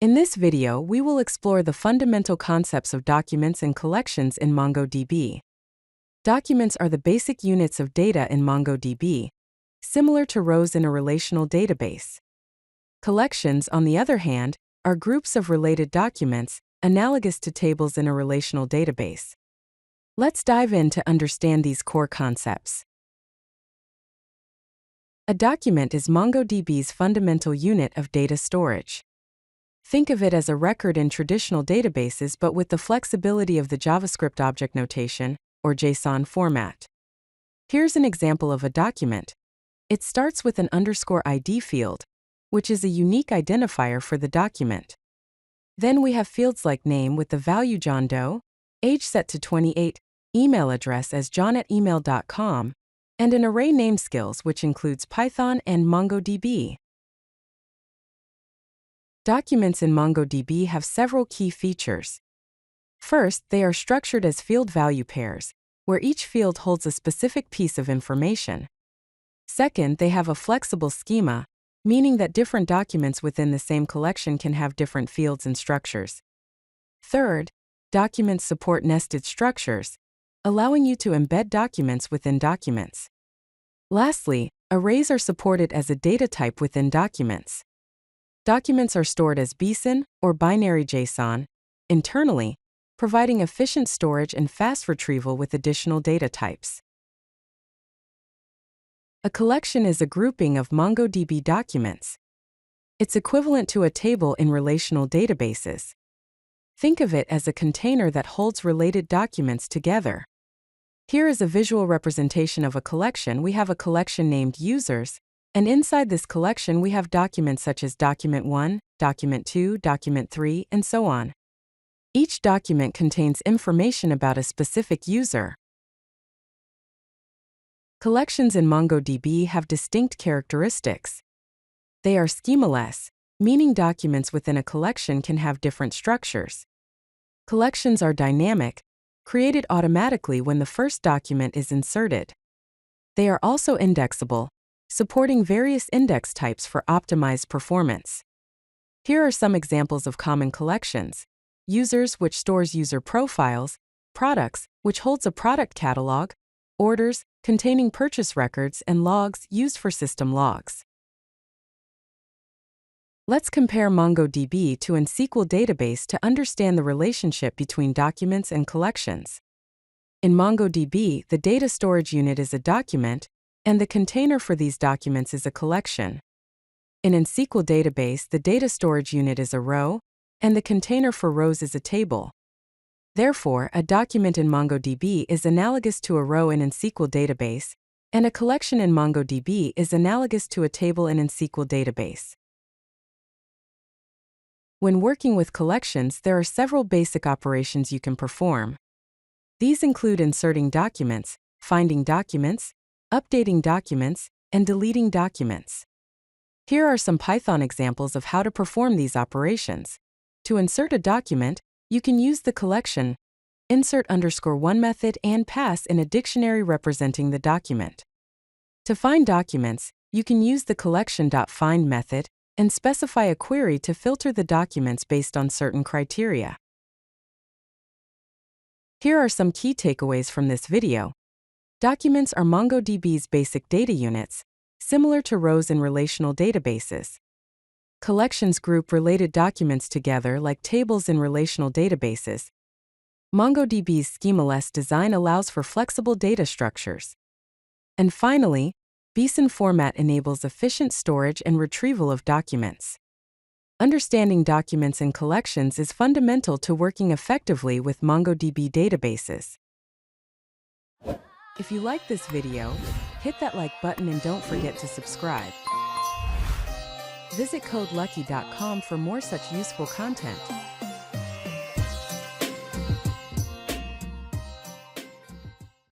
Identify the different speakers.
Speaker 1: In this video, we will explore the fundamental concepts of documents and collections in MongoDB. Documents are the basic units of data in MongoDB, similar to rows in a relational database. Collections, on the other hand, are groups of related documents, analogous to tables in a relational database. Let's dive in to understand these core concepts. A document is MongoDB's fundamental unit of data storage. Think of it as a record in traditional databases but with the flexibility of the JavaScript object notation, or JSON format. Here's an example of a document. It starts with an _ID field, which is a unique identifier for the document. Then we have fields like name with the value John Doe, age set to 28, email address as john@email.com, and an array nameskills which includes Python and MongoDB. Documents in MongoDB have several key features. First, they are structured as field value pairs, where each field holds a specific piece of information. Second, they have a flexible schema, meaning that different documents within the same collection can have different fields and structures. Third, documents support nested structures, allowing you to embed documents within documents. Lastly, arrays are supported as a data type within documents. Documents are stored as BSON or binary JSON internally, providing efficient storage and fast retrieval with additional data types. A collection is a grouping of MongoDB documents. It's equivalent to a table in relational databases. Think of it as a container that holds related documents together. Here is a visual representation of a collection. We have a collection named users, and inside this collection we have documents such as document 1, document 2, document 3, and so on. Each document contains information about a specific user. Collections in MongoDB have distinct characteristics. They are schema-less, meaning documents within a collection can have different structures. Collections are dynamic, created automatically when the first document is inserted. They are also indexable, supporting various index types for optimized performance. Here are some examples of common collections: users, which stores user profiles; products, which holds a product catalog; orders, containing purchase records; and logs, used for system logs. Let's compare MongoDB to NoSQL database to understand the relationship between documents and collections. In MongoDB, the data storage unit is a document, and the container for these documents is a collection. In a NoSQL database, the data storage unit is a row, and the container for rows is a table. Therefore, a document in MongoDB is analogous to a row in a NoSQL database, and a collection in MongoDB is analogous to a table in a NoSQL database. When working with collections, there are several basic operations you can perform. These include inserting documents, finding documents, updating documents, and deleting documents. Here are some Python examples of how to perform these operations. To insert a document, you can use the collection insert_1 method and pass in a dictionary representing the document. To find documents, you can use the collection.find method and specify a query to filter the documents based on certain criteria. Here are some key takeaways from this video. Documents are MongoDB's basic data units, similar to rows in relational databases. Collections group related documents together like tables in relational databases. MongoDB's schema-less design allows for flexible data structures. And finally, BSON format enables efficient storage and retrieval of documents. Understanding documents and collections is fundamental to working effectively with MongoDB databases. If you like this video, hit that like button and don't forget to subscribe. Visit CodeLucky.com for more such useful content.